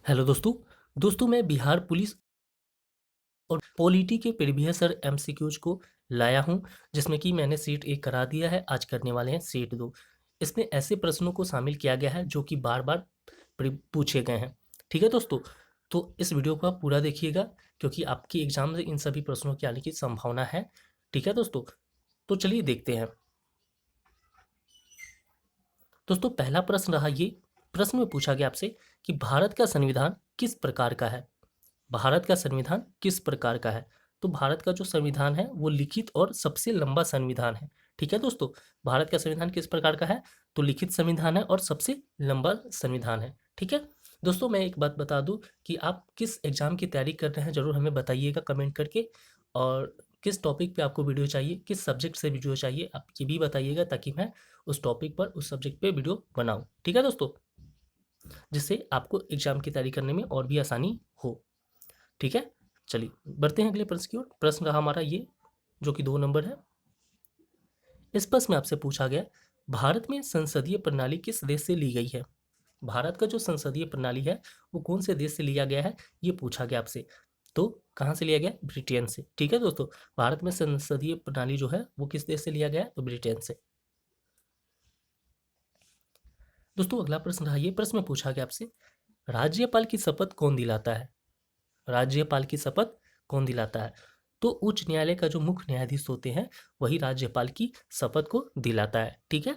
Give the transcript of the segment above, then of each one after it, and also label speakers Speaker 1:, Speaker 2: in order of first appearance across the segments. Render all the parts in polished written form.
Speaker 1: Hello दोस्तों। मैं Bihar police और पॉलिटी के प्रीवियस ईयर एमसीक्यूज को लाया हूं, जिसमें कि मैंने सीट 1 करा दिया है। आज करने वाले हैं सीट 2। इसमें ऐसे प्रश्नों को शामिल किया गया है जो कि बार बार पूछे गए हैं। ठीक है दोस्तों, तो इस वीडियो को आप पूरा देखिएगा, क्योंकि आपकी एग्जाम में इन सभी प्रश्नों के आने की संभावना है। ठीक है दोस्तों, तो चलिए देखते हैं। दोस्तों, पहला प्रश्न रहा ये। प्रश्न में पूछा गया आपसे कि भारत का संविधान किस प्रकार का है। भारत का संविधान किस प्रकार का है। तो भारत का जो संविधान है वो लिखित और सबसे लंबा संविधान है। ठीक है दोस्तों, भारत का संविधान किस प्रकार का है, तो लिखित संविधान है और सबसे लंबा संविधान है। ठीक है दोस्तों, मैं एक बात बता दूं कि आप किस एग्जाम की तैयारी कर रहे हैं, जरूर हमें बताइएगा कमेंट करके। और किस टॉपिक पे आपको वीडियो चाहिए, किस सब्जेक्ट से वीडियो चाहिए, आप ये भी बताइएगा, ताकि मैं उस टॉपिक पर, उस सब्जेक्ट पे वीडियो बनाऊं। ठीक है दोस्तों, जिससे आपको एग्जाम की तैयारी करने में और भी आसानी हो। ठीक है, चलिए बढ़ते हैं अगले प्रश्न की ओर। प्रश्न रहा हमारा ये, जो कि 2 नंबर है। इस प्रश्न में आपसे पूछा गया, भारत में संसदीय प्रणाली किस देश से ली गई है। भारत का जो संसदीय प्रणाली है वो कौन से देश से लिया गया है, ये पूछा गया आपसे। तो कहाँ से लिया गया, ब्रिटेन से। ठीक है दोस्तों, भारत में संसदीय प्रणाली जो है वो किस देश से लिया गया है, तो ब्रिटेन से। दोस्तों, अगला प्रश्न रहा ये। प्रश्न में पूछा गया आपसे, राज्यपाल की शपथ कौन दिलाता है। राज्यपाल की शपथ कौन दिलाता है। तो उच्च न्यायालय का जो मुख्य न्यायाधीश होते हैं वही राज्यपाल की शपथ को दिलाता है। ठीक है,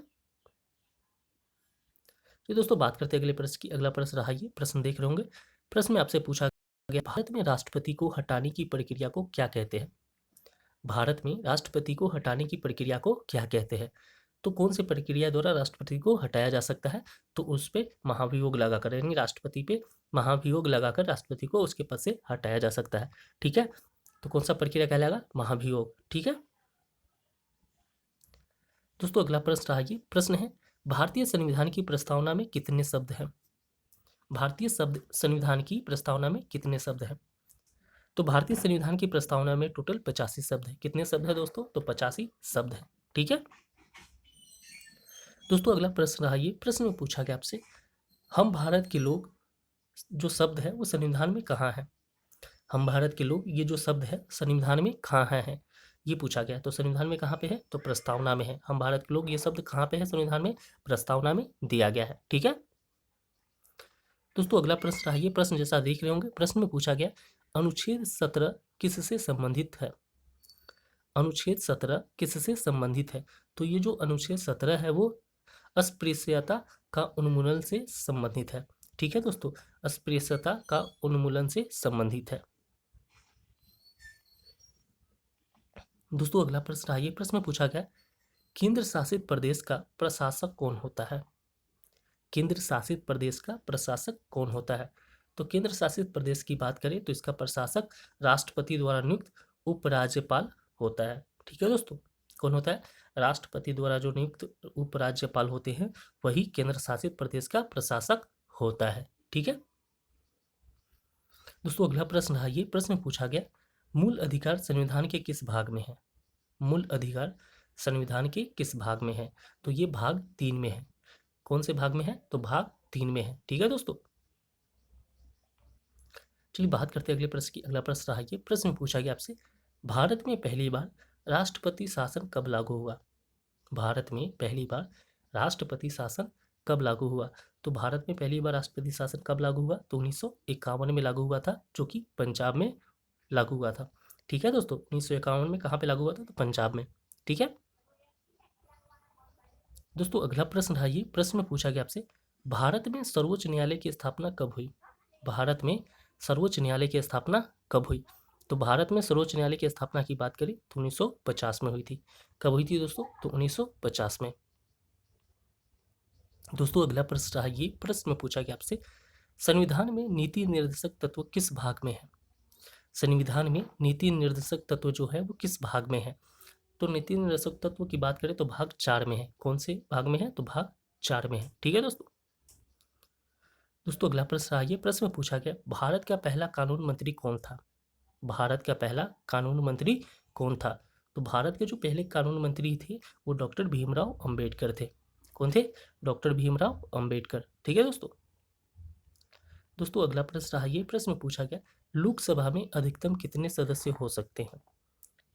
Speaker 1: तो दोस्तों बात करते हैं अगले प्रश्न की। अगला प्रश्न रहा ये, प्रश्न देख रहे होंगे। प्रश्न में आपसे पूछा गया, भारत में राष्ट्रपति को हटाने की प्रक्रिया को क्या कहते हैं। भारत में राष्ट्रपति को हटाने की प्रक्रिया को क्या कहते हैं। तो कौन सी प्रक्रिया द्वारा राष्ट्रपति को हटाया जा सकता है, तो उस पे महाभियोग लगाकर, यानी राष्ट्रपति पे महाभियोग लगाकर राष्ट्रपति को उसके पद से हटाया जा सकता है। ठीक है, तो कौन सा प्रक्रिया कहलाएगा, महाभियोग। ठीक है दोस्तों, अगला प्रश्न रहा ये। प्रश्न है, भारतीय संविधान की प्रस्तावना में कितने शब्द हैं। भारतीय शब्द संविधान की प्रस्तावना में कितने शब्द हैं। तो भारतीय संविधान की प्रस्तावना में टोटल 85 शब्द है। कितने शब्द है दोस्तों, तो 85 शब्द है। ठीक है दोस्तों, अगला प्रश्न रहा ये। प्रश्न में पूछा गया आपसे, हम भारत के लोग जो शब्द है वो संविधान में कहाँ है। हम भारत के लोग, ये जो शब्द है संविधान में कहाँ है, ये पूछा गया। तो संविधान में कहाँ पे है, तो प्रस्तावना में है। हम भारत के लोग, ये शब्द कहाँ पे है संविधान में, प्रस्तावना में दिया गया है। ठीक है दोस्तों, अगला प्रश्न रहा ये। प्रश्न जैसा देख रहे होंगे, प्रश्न में पूछा गया, अनुच्छेद 17 किससे संबंधित है। अनुच्छेद 17 किससे संबंधित है। तो ये जो अनुच्छेद 17 है वो अस्पृश्यता का उन्मूलन से संबंधित है। ठीक है दोस्तों, अस्पृश्यता का उन्मूलन से संबंधित है। दोस्तों, अगला प्रश्न आइए। प्रश्न में पूछा गया, केंद्र शासित प्रदेश का प्रशासक कौन होता है। केंद्र शासित प्रदेश का प्रशासक कौन होता है। तो केंद्र शासित प्रदेश की बात करें तो इसका प्रशासक राष्ट्रपति द्वारा नियुक्त उपराज्यपाल होता है। ठीक है दोस्तों, कौन होता है, राष्ट्रपति द्वारा जो नियुक्त उपराज्यपाल होते हैं वही केंद्र शासित प्रदेश का प्रशासक होता है। ठीक है दोस्तों, अगला प्रश्न है ये। प्रश्न में पूछा गया, मूल अधिकार संविधान के किस भाग में है। मूल अधिकार संविधान के किस भाग में है। तो ये भाग 3 में है। कौन से भाग में है, तो भाग 3 में है। ठीक है दोस्तों, चलिए बात करते हैं अगले प्रश्न की। अगला प्रश्न रहा ये। प्रश्न में पूछा गया आपसे, भारत में पहली बार राष्ट्रपति शासन कब लागू हुआ। भारत में पहली बार राष्ट्रपति शासन कब लागू हुआ। तो भारत में पहली बार राष्ट्रपति शासन कब लागू हुआ, तो 1951 में लागू हुआ था, जो कि पंजाब में लागू हुआ था। ठीक है दोस्तों, 1951 में कहाँ पे लागू हुआ था, तो पंजाब में। ठीक है दोस्तों, अगला प्रश्न रहा ये। प्रश्न में पूछा गया आपसे, भारत में सर्वोच्च न्यायालय की स्थापना कब हुई। भारत में सर्वोच्च न्यायालय की स्थापना कब हुई। तो भारत में सर्वोच्च न्यायालय की स्थापना की बात करें तो 1950 में हुई थी। कब हुई थी दोस्तों, तो 1950 में। दोस्तों, अगला प्रश्न रहा ये। प्रश्न में पूछा गया आपसे, संविधान में नीति निर्देशक तत्व किस भाग में है। संविधान में नीति निर्देशक तत्व जो है वो किस भाग में है। तो नीति निर्देशक तत्व की बात करें तो भाग 4 में है। कौन से भाग में है, तो भाग 4 में है। ठीक है दोस्तों, अगला प्रश्न आइए। प्रश्न में पूछा गया, भारत का पहला कानून मंत्री कौन था। भारत का पहला कानून मंत्री कौन था। तो भारत के जो पहले कानून मंत्री थे वो डॉक्टर भीमराव अंबेडकर थे। कौन थे, डॉक्टर भीमराव अंबेडकर। ठीक है दोस्तों दोस्तों अगला प्रश्न रहा ये, प्रश्न में पूछा गया लोकसभा में अधिकतम कितने सदस्य हो सकते हैं?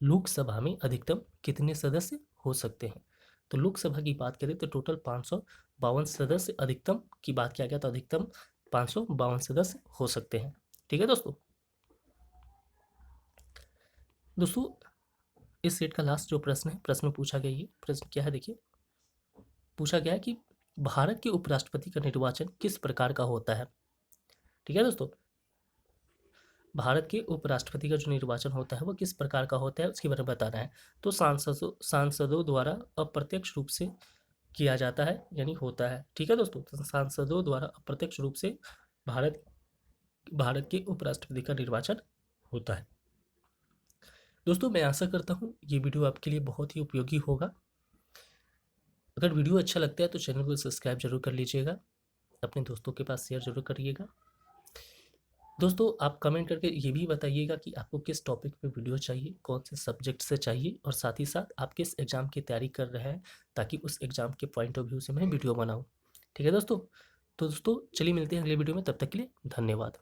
Speaker 1: लोकसभा में अधिकतम कितने सदस्य हो सकते हैं? तो लोकसभा की बात करें तो टोटल 552 सदस्य, अधिकतम की बात किया गया तो अधिकतम 552 सदस्य हो सकते हैं। ठीक है दोस्तों। दोस्तों इस सेट का लास्ट जो प्रश्न है, प्रश्न में पूछा गया ये प्रश्न क्या है, देखिए पूछा गया है कि भारत के उपराष्ट्रपति का निर्वाचन किस प्रकार का होता है? ठीक है दोस्तों, भारत के उपराष्ट्रपति का जो निर्वाचन होता है वो किस प्रकार का होता है उसके बारे में बताना है। तो सांसदों द्वारा अप्रत्यक्ष रूप से किया जाता है, यानी होता है। ठीक है दोस्तों, तो सांसदों द्वारा अप्रत्यक्ष रूप से भारत भारत के उपराष्ट्रपति का निर्वाचन होता है। दोस्तों मैं आशा करता हूँ ये वीडियो आपके लिए बहुत ही उपयोगी होगा। अगर वीडियो अच्छा लगता है तो चैनल को सब्सक्राइब जरूर कर लीजिएगा, अपने दोस्तों के पास शेयर जरूर करिएगा। दोस्तों आप कमेंट करके ये भी बताइएगा कि आपको किस टॉपिक पे वीडियो चाहिए, कौन से सब्जेक्ट से चाहिए, और साथ ही साथ आप किस एग्ज़ाम की तैयारी कर रहे हैं, ताकि उस एग्ज़ाम के पॉइंट ऑफ व्यू से मैं वीडियो बनाऊँ। ठीक है दोस्तों, तो दोस्तों चलिए मिलते हैं अगले वीडियो में, तब तक के लिए धन्यवाद।